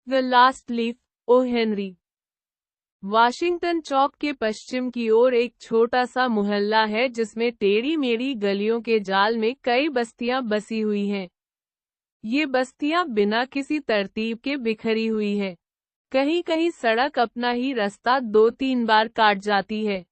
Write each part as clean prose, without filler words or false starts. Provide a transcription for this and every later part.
The last leaf, O Henry. Washington चौक के पश्चिम की ओर एक छोटा सा मोहल्ला है जिसमें टेढ़ी मेढ़ी गलियों के जाल में कई बस्तियां बसी हुई हैं। ये बस्तियां बिना किसी तरतीब के बिखरी हुई है। कहीं कहीं सड़क अपना ही रास्ता 2-3 बार काट जाती है।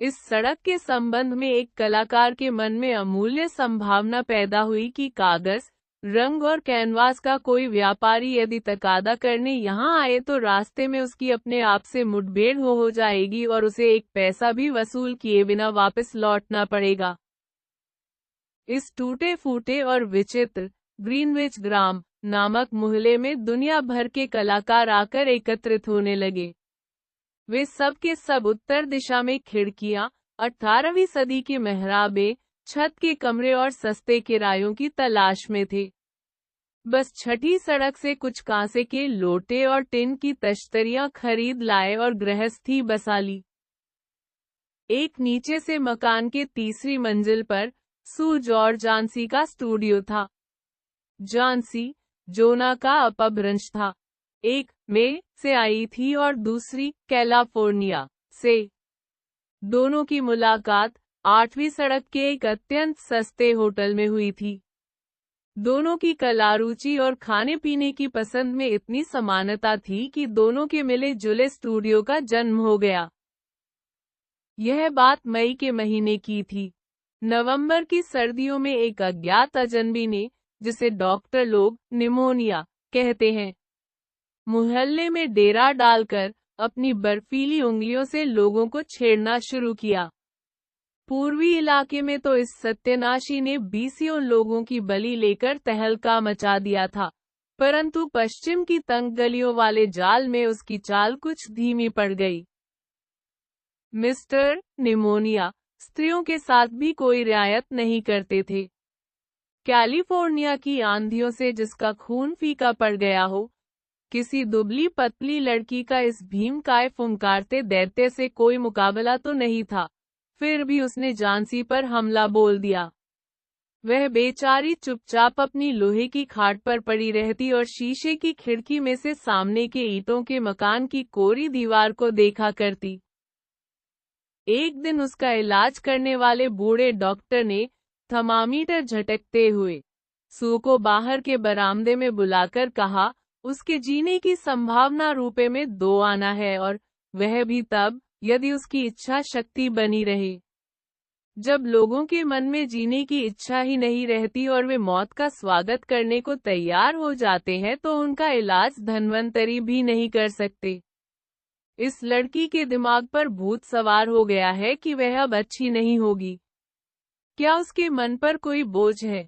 इस सड़क के संबंध में एक कलाकार के मन में अमूल्य संभावना पैदा हुई कि कागज, रंग और कैनवास का कोई व्यापारी यदि तकादा करने यहाँ आए तो रास्ते में उसकी अपने आप से मुठभेड़ हो जाएगी और उसे एक पैसा भी वसूल किए बिना वापस लौटना पड़ेगा। इस टूटे फूटे और विचित्र ग्रीनविच ग्राम नामक मोहल्ले में दुनिया भर के कलाकार आकर एकत्रित होने लगे। वे सब के सब उत्तर दिशा में खिड़कियां, 18वीं सदी की मेहराबें, छत के कमरे और सस्ते किरायों की तलाश में थे। बस छठी सड़क से कुछ कांसे के लोटे और टिन की तश्तरियां खरीद लाए और गृहस्थी बसा ली। एक नीचे से मकान के तीसरी मंजिल पर सू जॉर्ज जानसी का स्टूडियो था। जानसी जोना का अपभ्रंश था। एक में से आई थी और दूसरी कैलिफोर्निया से। दोनों की मुलाकात 8वीं सड़क के एक अत्यंत सस्ते होटल में हुई थी। दोनों की कला रुचि और खाने पीने की पसंद में इतनी समानता थी कि दोनों के मिले जुले स्टूडियो का जन्म हो गया। यह बात मई के महीने की थी। नवंबर की सर्दियों में एक अज्ञात अजनबी ने, जिसे डॉक्टर लोग निमोनिया कहते हैं, मोहल्ले में डेरा डालकर अपनी बर्फीली उंगलियों से लोगों को छेड़ना शुरू किया। पूर्वी इलाके में तो इस सत्यानाशी ने 20 लोगों की बलि लेकर तहलका मचा दिया था, परंतु पश्चिम की तंग गलियों वाले जाल में उसकी चाल कुछ धीमी पड़ गई। मिस्टर निमोनिया स्त्रियों के साथ भी कोई रियायत नहीं करते थे। कैलिफोर्निया की आंधियों से जिसका खून फीका पड़ गया हो, किसी दुबली पतली लड़की का इस भीमकाय फुंकारते दैत्य से कोई मुकाबला तो नहीं था। फिर भी उसने जानसी पर हमला बोल दिया। वह बेचारी चुपचाप अपनी लोहे की खाट पर पड़ी रहती और शीशे की खिड़की में से सामने के ईंटों के मकान की कोरी दीवार को देखा करती। एक दिन उसका इलाज करने वाले बूढ़े डॉक्टर ने थर्मामीटर झटकते हुए सू को बाहर के बरामदे में बुलाकर कहा, उसके जीने की संभावना रुपए में 2 आना है और वह भी तब यदि उसकी इच्छा शक्ति बनी रहे। जब लोगों के मन में जीने की इच्छा ही नहीं रहती और वे मौत का स्वागत करने को तैयार हो जाते हैं तो उनका इलाज धन्वंतरी भी नहीं कर सकते। इस लड़की के दिमाग पर भूत सवार हो गया है कि वह अब अच्छी नहीं होगी। क्या उसके मन पर कोई बोझ है?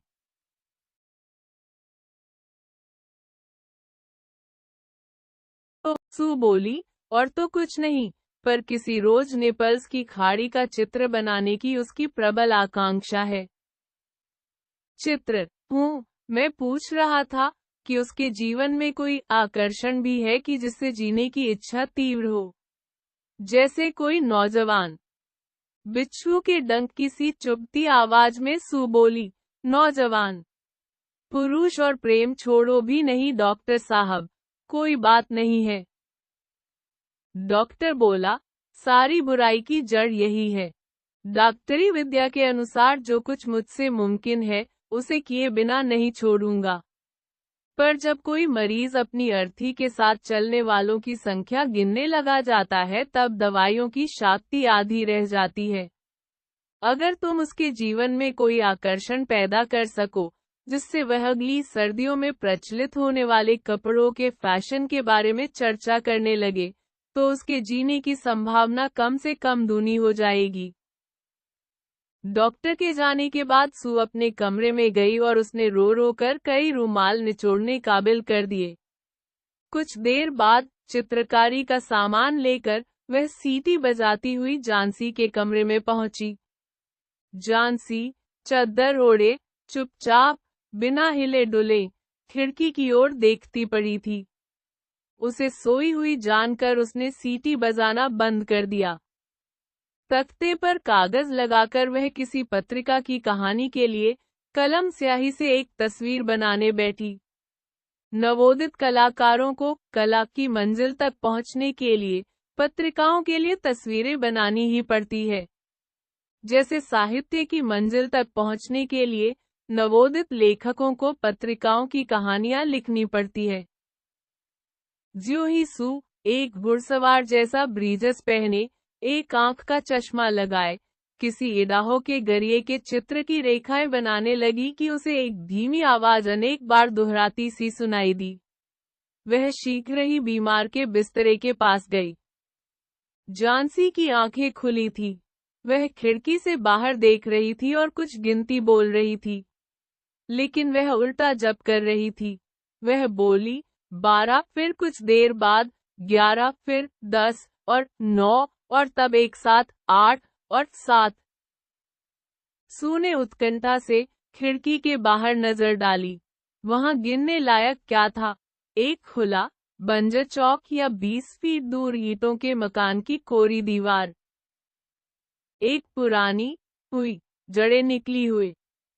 तो सू बोली, और तो कुछ नहीं, पर किसी रोज नेपल्स की खाड़ी का चित्र बनाने की उसकी प्रबल आकांक्षा है। चित्र? हूँ, मैं पूछ रहा था कि उसके जीवन में कोई आकर्षण भी है कि जिससे जीने की इच्छा तीव्र हो, जैसे कोई नौजवान। बिच्छू के डंक की सी चुभती आवाज में सू बोली, नौजवान पुरुष और प्रेम छोड़ो भी नहीं डॉक्टर साहब, कोई बात नहीं है। डॉक्टर बोला, सारी बुराई की जड़ यही है। डॉक्टरी विद्या के अनुसार जो कुछ मुझसे मुमकिन है, उसे किए बिना नहीं छोड़ूंगा। पर जब कोई मरीज अपनी अर्थी के साथ चलने वालों की संख्या गिनने लगा जाता है तब दवाइयों की शक्ति आधी रह जाती है। अगर तुम उसके जीवन में कोई आकर्षण पैदा कर सको, जिससे वह अगली सर्दियों में प्रचलित होने वाले कपड़ों के फैशन के बारे में चर्चा करने लगे, तो उसके जीने की संभावना कम से कम दूनी हो जाएगी। डॉक्टर के जाने के बाद सू अपने कमरे में गई और उसने रो रो कर कई रुमाल निचोड़ने काबिल कर दिए। कुछ देर बाद चित्रकारी का सामान लेकर वह सीटी बजाती हुई जानसी के कमरे में पहुंची। जानसी चद्दर ओढ़े चुपचाप बिना हिले डुले खिड़की की ओर देखती पड़ी थी। उसे सोई हुई जानकर उसने सीटी बजाना बंद कर दिया। तख्ते पर कागज लगाकर वह किसी पत्रिका की कहानी के लिए कलम स्याही से एक तस्वीर बनाने बैठी। नवोदित कलाकारों को कला की मंजिल तक पहुंचने के लिए पत्रिकाओं के लिए तस्वीरें बनानी ही पड़ती है। जैसे साहित्य की मंजिल तक पहुंचने के लिए नवोदित लेखकों को पत्रिकाओं की कहानियां लिखनी पड़ती है। ज्यों ही सू एक घुड़सवार जैसा ब्रीजस पहने, एक आंख का चश्मा लगाए, किसी इडाहो के गरिए के चित्र की रेखाएं बनाने लगी कि उसे एक धीमी आवाज अनेक बार दोहराती सी सुनाई दी। वह शीघ्र ही बीमार के बिस्तरे के पास गई। झांसी की आंखें खुली थी। वह खिड़की से बाहर देख रही थी और कुछ गिनती बोल रही थी, लेकिन वह उल्टा जप कर रही थी। वह बोली 12, फिर कुछ देर बाद 11, फिर 10 और 9 और तब एक साथ 8 और 7। सू ने उत्कंठा से खिड़की के बाहर नजर डाली। वहां गिनने लायक क्या था? एक खुला बंजर चौक या 20 फीट दूर ईंटों के मकान की कोरी दीवार, एक पुरानी हुई जड़ें निकली हुई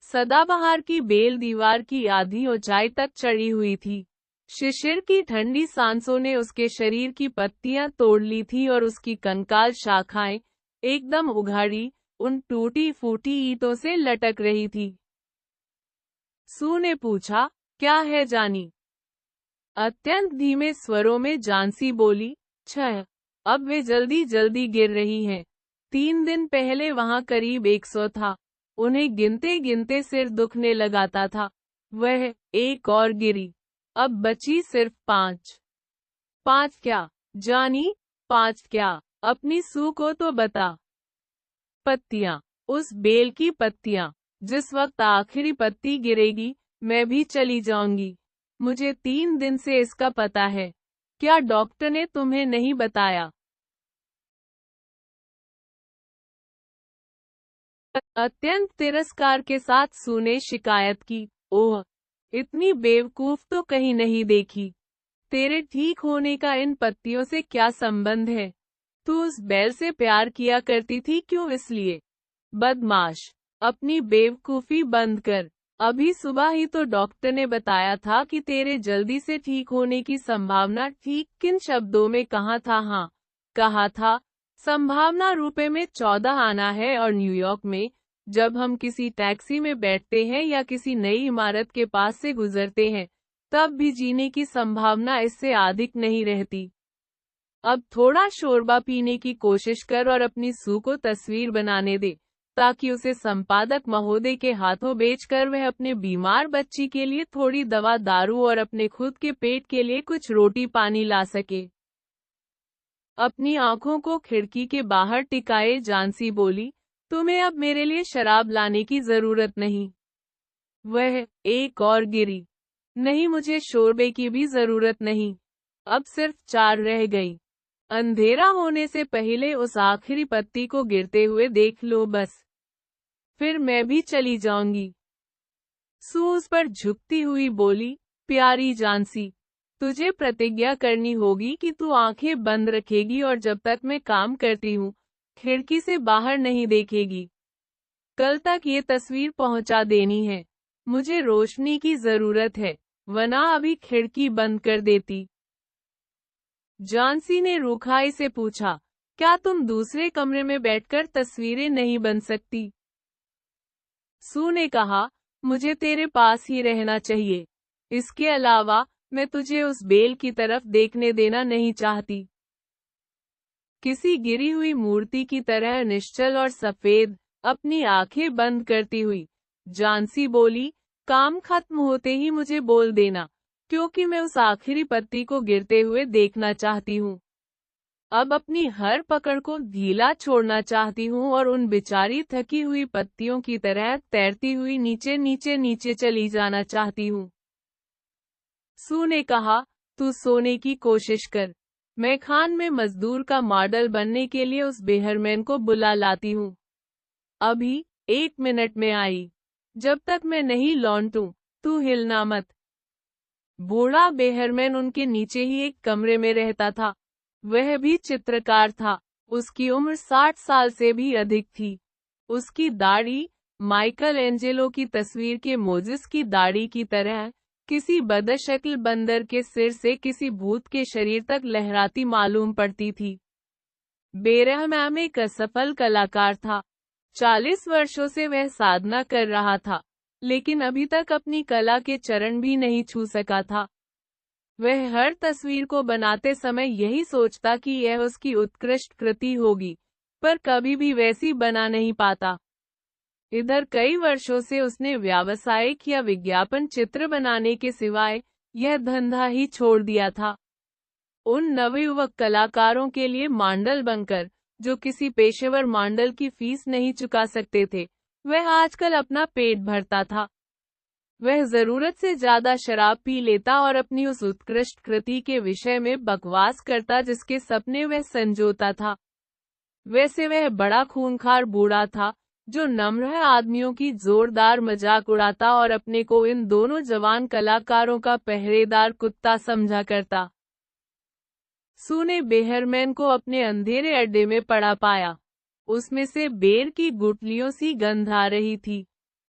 सदाबहार की बेल दीवार की आधी ऊंचाई तक चढ़ी हुई थी। शिशिर की ठंडी सांसों ने उसके शरीर की पत्तियां तोड़ ली थी और उसकी कंकाल शाखाएं एकदम उघाड़ी उन टूटी फूटी ईंटों से लटक रही थी। सू ने पूछा, क्या है जानी? अत्यंत धीमे स्वरों में झांसी बोली, 6। अब वे जल्दी जल्दी गिर रही हैं। 3 दिन पहले वहां करीब 100 था। उन्हें गिनते गिनते सिर दुखने लगाता था। वह एक और गिरी। अब बची सिर्फ 5। 5 क्या जानी? 5 क्या? अपनी सू को तो बता। पत्तियां, उस बेल की पत्तियां। जिस वक्त आखिरी पत्ती गिरेगी मैं भी चली जाऊंगी। मुझे 3 दिन से इसका पता है। क्या डॉक्टर ने तुम्हें नहीं बताया? अत्यंत तिरस्कार के साथ सू ने शिकायत की, ओह, इतनी बेवकूफ तो कहीं नहीं देखी। तेरे ठीक होने का इन पत्तियों से क्या संबंध है? तू उस बैल से प्यार किया करती थी, क्यों? इसलिए। बदमाश, अपनी बेवकूफी बंद कर। अभी सुबह ही तो डॉक्टर ने बताया था कि तेरे जल्दी से ठीक होने की संभावना। ठीक किन शब्दों में कहा था? हाँ, कहा था, संभावना रुपए में 14 आना है। और न्यूयॉर्क में जब हम किसी टैक्सी में बैठते हैं या किसी नई इमारत के पास से गुजरते हैं, तब भी जीने की संभावना इससे अधिक नहीं रहती। अब थोड़ा शोरबा पीने की कोशिश कर और अपनी सू को तस्वीर बनाने दे, ताकि उसे संपादक महोदय के हाथों बेचकर वह अपने बीमार बच्ची के लिए थोड़ी दवा दारू और अपने खुद के पेट के लिए कुछ रोटी पानी ला सके। अपनी आंखों को खिड़की के बाहर टिकाए झांसी बोली, तुम्हें अब मेरे लिए शराब लाने की जरूरत नहीं। वह एक और गिरी। नहीं, मुझे शोरबे की भी जरूरत नहीं। अब सिर्फ 4 रह गई। अंधेरा होने से पहले उस आखिरी पत्ती को गिरते हुए देख लो बस। फिर मैं भी चली जाऊंगी। सू उस पर झुकती हुई बोली, प्यारी झांसी, तुझे प्रतिज्ञा करनी होगी कि तू आंखें बंद रखेगी और जब तक मैं काम करती हूँ खिड़की से बाहर नहीं देखेगी। कल तक ये तस्वीर पहुंचा देनी है। मुझे रोशनी की जरूरत है, वरना अभी खिड़की बंद कर देती। झांसी ने रूखाई से पूछा, क्या तुम दूसरे कमरे में बैठकर तस्वीरें नहीं बन सकती? सू ने कहा, मुझे तेरे पास ही रहना चाहिए। इसके अलावा मैं तुझे उस बेल की तरफ देखने देना नहीं चाहती। किसी गिरी हुई मूर्ति की तरह निश्चल और सफेद, अपनी आंखें बंद करती हुई झांसी बोली, काम खत्म होते ही मुझे बोल देना, क्योंकि मैं उस आखिरी पत्ती को गिरते हुए देखना चाहती हूँ। अब अपनी हर पकड़ को ढीला छोड़ना चाहती हूँ और उन बेचारी थकी हुई पत्तियों की तरह तैरती हुई नीचे नीचे नीचे चली जाना चाहती हूँ। सू ने कहा, तू सोने की कोशिश कर। मैं खान में मजदूर का मॉडल बनने के लिए उस बेहरमैन को बुला लाती हूँ। अभी 1 मिनट में आई। जब तक मैं नहीं लौटूं, तू हिलना मत। बूढ़ा बेहरमैन उनके नीचे ही एक कमरे में रहता था। वह भी चित्रकार था। उसकी उम्र 60 साल से भी अधिक थी। उसकी दाढ़ी माइकल एंजेलो की तस्वीर के मोजिस की दाढ़ी की तरह किसी बदशक्ल बंदर के सिर से किसी भूत के शरीर तक लहराती मालूम पड़ती थी। बेरहम एक असफल कलाकार था। 40 वर्षों से वह साधना कर रहा था, लेकिन अभी तक अपनी कला के चरण भी नहीं छू सका था। वह हर तस्वीर को बनाते समय यही सोचता कि यह उसकी उत्कृष्ट कृति होगी, पर कभी भी वैसी बना नहीं पाता। इधर कई वर्षों से उसने व्यावसायिक या विज्ञापन चित्र बनाने के सिवाय यह धंधा ही छोड़ दिया था। उन नवयुवक कलाकारों के लिए मॉडल बनकर, जो किसी पेशेवर मॉडल की फीस नहीं चुका सकते थे, वह आजकल अपना पेट भरता था। वह जरूरत से ज्यादा शराब पी लेता और अपनी उस उत्कृष्ट कृति के विषय में बकवास करता जिसके सपने वह संजोता था। वैसे वह बड़ा खूंखार बूढ़ा था, जो नम्र आदमियों की जोरदार मजाक उड़ाता और अपने को इन दोनों जवान कलाकारों का पहरेदार कुत्ता समझा करता। सू ने बेहरमैन को अपने अंधेरे अड्डे में पड़ा पाया। उसमें से बेर की गुठलियों सी गंध आ रही थी।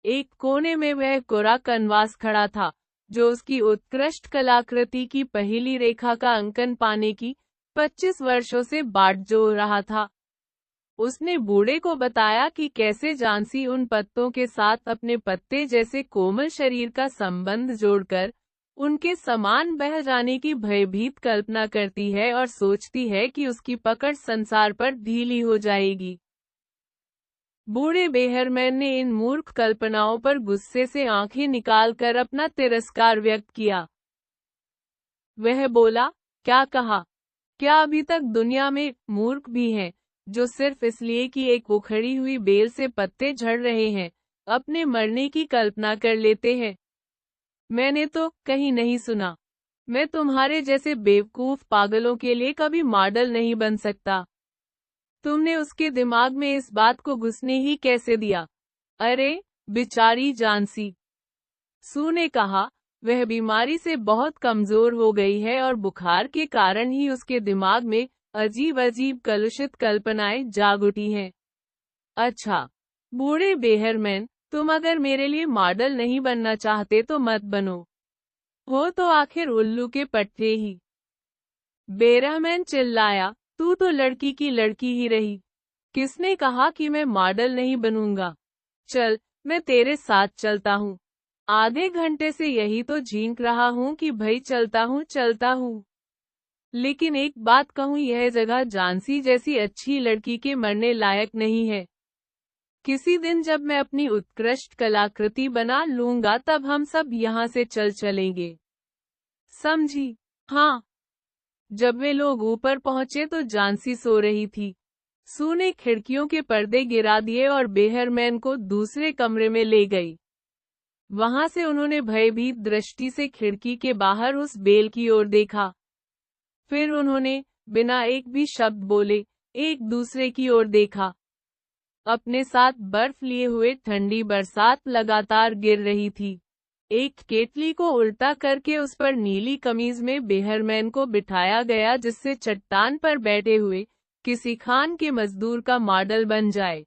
एक कोने में वह कोरा कनवास खड़ा था, जो उसकी उत्कृष्ट कलाकृति की पहली रेखा का अंकन पाने की 25 वर्षों से बाट जोह रहा था। उसने बूढ़े को बताया कि कैसे झांसी उन पत्तों के साथ अपने पत्ते जैसे कोमल शरीर का संबंध जोड़कर उनके समान बह जाने की भयभीत कल्पना करती है और सोचती है कि उसकी पकड़ संसार पर ढीली हो जाएगी। बूढ़े बेहरमैन ने इन मूर्ख कल्पनाओं पर गुस्से से आंखें निकालकर अपना तिरस्कार व्यक्त किया। वह बोला, क्या कहा? क्या अभी तक दुनिया में मूर्ख भी हैं, जो सिर्फ इसलिए कि एक उखड़ी हुई बेल से पत्ते झड़ रहे हैं, अपने मरने की कल्पना कर लेते हैं? मैंने तो कहीं नहीं सुना। मैं तुम्हारे जैसे बेवकूफ पागलों के लिए कभी मॉडल नहीं बन सकता। तुमने उसके दिमाग में इस बात को घुसने ही कैसे दिया? अरे, बेचारी झांसी, सू ने कहा, वह बीमारी से बहुत कमजोर हो गई है और बुखार के कारण ही उसके दिमाग में अजीब अजीब कलुषित कल्पनाएं जाग उठी हैं। अच्छा, बूढ़े बेहरमैन, तुम अगर मेरे लिए मॉडल नहीं बनना चाहते तो मत बनो। हो तो आखिर उल्लू के पट्टे ही। बेरहमैन चिल्लाया, तू तो लड़की की लड़की ही रही। किसने कहा कि मैं मॉडल नहीं बनूंगा? चल, मैं तेरे साथ चलता हूँ। आधे घंटे से यही तो झींक रहा हूँ कि भाई चलता हूँ। लेकिन एक बात कहूँ, यह जगह झांसी जैसी अच्छी लड़की के मरने लायक नहीं है। किसी दिन जब मैं अपनी उत्कृष्ट कलाकृति बना लूंगा तब हम सब यहाँ से चल चलेंगे। समझी? हाँ। जब वे लोग ऊपर पहुंचे तो झांसी सो रही थी। सू ने खिड़कियों के पर्दे गिरा दिए और बेहरमैन को दूसरे कमरे में ले गई। वहां से उन्होंने भयभीत दृष्टि से खिड़की के बाहर उस बेल की ओर देखा। फिर उन्होंने बिना एक भी शब्द बोले एक दूसरे की ओर देखा। अपने साथ बर्फ लिए हुए ठंडी बरसात लगातार गिर रही थी। एक केतली को उल्टा करके उस पर नीली कमीज में बेहरमैन को बिठाया गया, जिससे चट्टान पर बैठे हुए किसी खान के मजदूर का मॉडल बन जाए।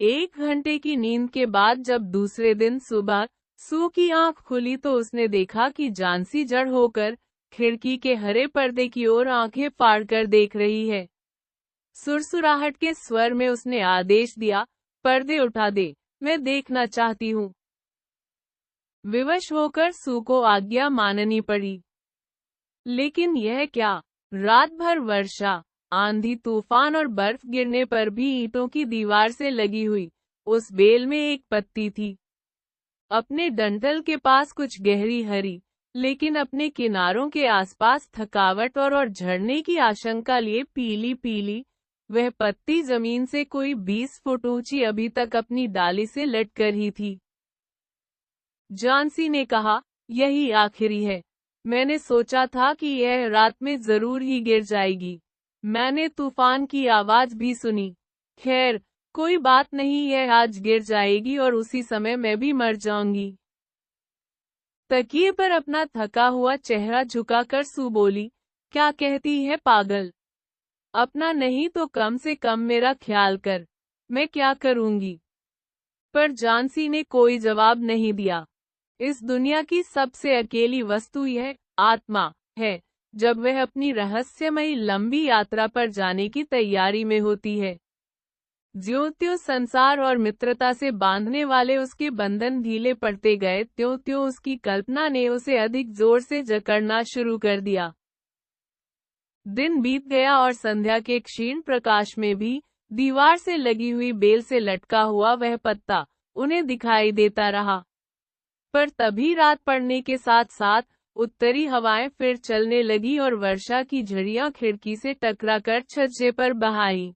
1 घंटे की नींद के बाद जब दूसरे दिन सुबह सू की आंख खुली तो उसने देखा कि झांसी जड़ होकर खिड़की के हरे पर्दे की ओर आंखें फाड़कर देख रही है। सुरसुराहट के स्वर में उसने आदेश दिया, पर्दे उठा दे, मैं देखना चाहती हूँ। विवश होकर सू को आज्ञा माननी पड़ी। लेकिन यह क्या? रात भर वर्षा, आंधी तूफान और बर्फ गिरने पर भी ईंटों की दीवार से लगी हुई उस बेल में एक पत्ती थी। अपने डंठल के पास कुछ गहरी हरी, लेकिन अपने किनारों के आसपास थकावट और झड़ने की आशंका लिए पीली पीली वह पत्ती जमीन से कोई 20 फुट ऊंची अभी तक अपनी डाली से लटकर ही थी। झांसी ने कहा, यही आखिरी है। मैंने सोचा था कि यह रात में जरूर ही गिर जाएगी। मैंने तूफान की आवाज भी सुनी। खैर, कोई बात नहीं, यह आज गिर जाएगी और उसी समय मैं भी मर जाऊंगी। तकिए पर अपना थका हुआ चेहरा झुकाकर सू बोली, क्या कहती है पागल? अपना नहीं तो कम से कम मेरा ख्याल कर। मैं क्या करूंगी? पर झांसी ने कोई जवाब नहीं दिया। इस दुनिया की सबसे अकेली वस्तु यह आत्मा है, जब वह अपनी रहस्यमयी लंबी यात्रा पर जाने की तैयारी में होती है। ज्यों-त्यों संसार और मित्रता से बांधने वाले उसके बंधन ढीले पड़ते गए, त्यों-त्यों उसकी कल्पना ने उसे अधिक जोर से जकड़ना शुरू कर दिया। दिन बीत गया और संध्या के क्षीण प्रकाश में भी दीवार से लगी हुई बेल से लटका हुआ वह पत्ता उन्हें दिखाई देता रहा। पर तभी रात पड़ने के साथ साथ उत्तरी हवाएं फिर चलने लगी और वर्षा की झड़ियां खिड़की से टकराकर छज्जे पर बहाई।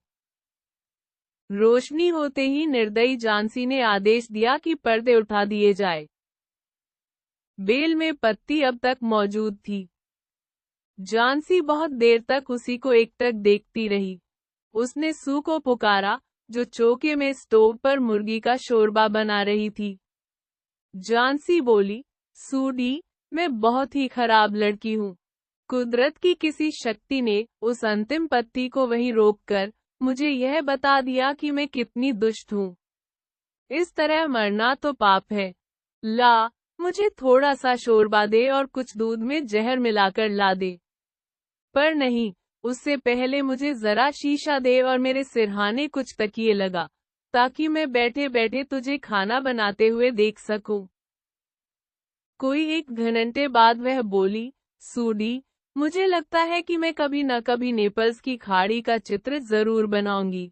रोशनी होते ही निर्दयी झांसी ने आदेश दिया कि पर्दे उठा दिए जाए। बेल में पत्ती अब तक मौजूद थी। झांसी बहुत देर तक उसी को एकटक देखती रही। उसने सू को पुकारा, जो चौके में स्टोव पर मुर्गी का शोरबा बना रही थी। झांसी बोली, सूडी, मैं बहुत ही खराब लड़की हूँ। कुदरत की किसी शक्ति ने उस अंतिम पत्ती को वहीं रोककर मुझे यह बता दिया कि मैं कितनी दुष्ट हूँ। इस तरह मरना तो पाप है। ला, मुझे थोड़ा सा शोरबा दे और कुछ दूध में जहर मिलाकर ला दे। पर नहीं, उससे पहले मुझे जरा शीशा दे और मेरे सिरहाने कुछ तकिए लगा, ताकि मैं बैठे बैठे तुझे खाना बनाते हुए देख सकूं। कोई 1 घंटे बाद वह बोली, सूडी, मुझे लगता है कि मैं कभी न कभी नेपल्स की खाड़ी का चित्र जरूर बनाऊंगी।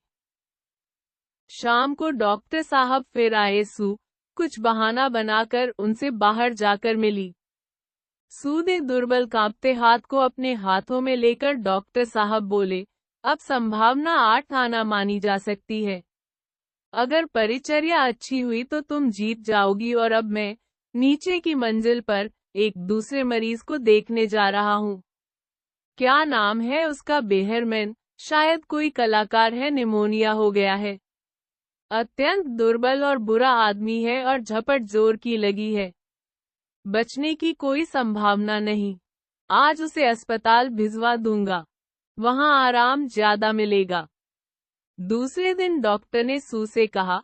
शाम को डॉक्टर साहब फिर आए। सू कुछ बहाना बनाकर उनसे बाहर जाकर मिली। सू ने दुर्बल कांपते हाथ को अपने हाथों में लेकर डॉक्टर साहब बोले, अब संभावना 8 आना मानी जा सकती है। अगर परिचर्या अच्छी हुई तो तुम जीत जाओगी और अब मैं नीचे की मंजिल पर एक दूसरे मरीज को देखने जा रहा हूँ। क्या नाम है उसका? बेहरमैन। शायद कोई कलाकार है, निमोनिया हो गया है। अत्यंत दुर्बल और बुरा आदमी है और झपट जोर की लगी है। बचने की कोई संभावना नहीं। आज उसे अस्पताल भिजवा दूंगा, वहां आराम ज्यादा मिलेगा। दूसरे दिन डॉक्टर ने सू से कहा,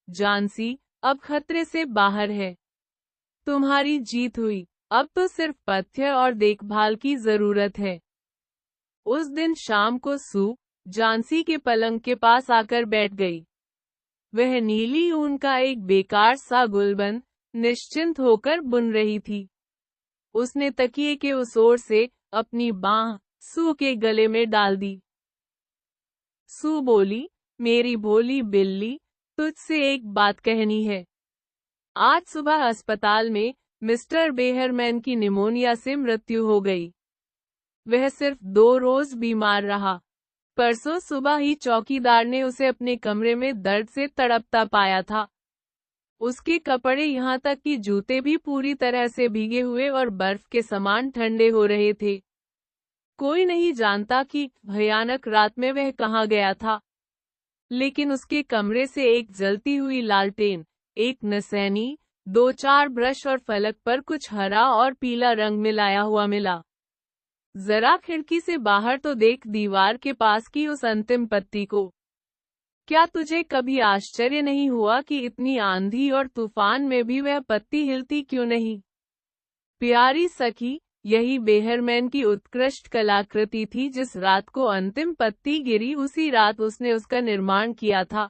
झांसी अब खतरे से बाहर है। तुम्हारी जीत हुई, अब तो सिर्फ पथ्य और देखभाल की जरूरत है। उस दिन शाम को सू झांसी के पलंग के पास आकर बैठ गई। वह नीली ऊन का एक बेकार सा गुलबंद निश्चिंत होकर बुन रही थी। उसने तकिए के उस ओर से अपनी बांह सू के गले में डाल दी। सू बोली, मेरी भोली बिल्ली, तुझसे एक बात कहनी है। आज सुबह अस्पताल में मिस्टर बेहरमैन की निमोनिया से मृत्यु हो गई। वह सिर्फ 2 रोज बीमार रहा। परसों सुबह ही चौकीदार ने उसे अपने कमरे में दर्द से तड़पता पाया था। उसके कपड़े यहाँ तक कि जूते भी पूरी तरह से भीगे हुए और बर्फ के समान ठंडे हो रहे थे। कोई नहीं जानता कि भयानक रात में वह कहाँ गया था, लेकिन उसके कमरे से एक जलती हुई लालटेन, एक नसैनी, 2-4 ब्रश और फलक पर कुछ हरा और पीला रंग मिलाया हुआ मिला। जरा खिड़की से बाहर तो देख दीवार के पास की उस अंतिम पत्ती को। क्या तुझे कभी आश्चर्य नहीं हुआ कि इतनी आंधी और तूफान में भी वह पत्ती हिलती क्यों नहीं? प्यारी सखी, यही बेहरमैन की उत्कृष्ट कलाकृति थी। जिस रात को अंतिम पत्ती गिरी, उसी रात उसने उसका निर्माण किया था।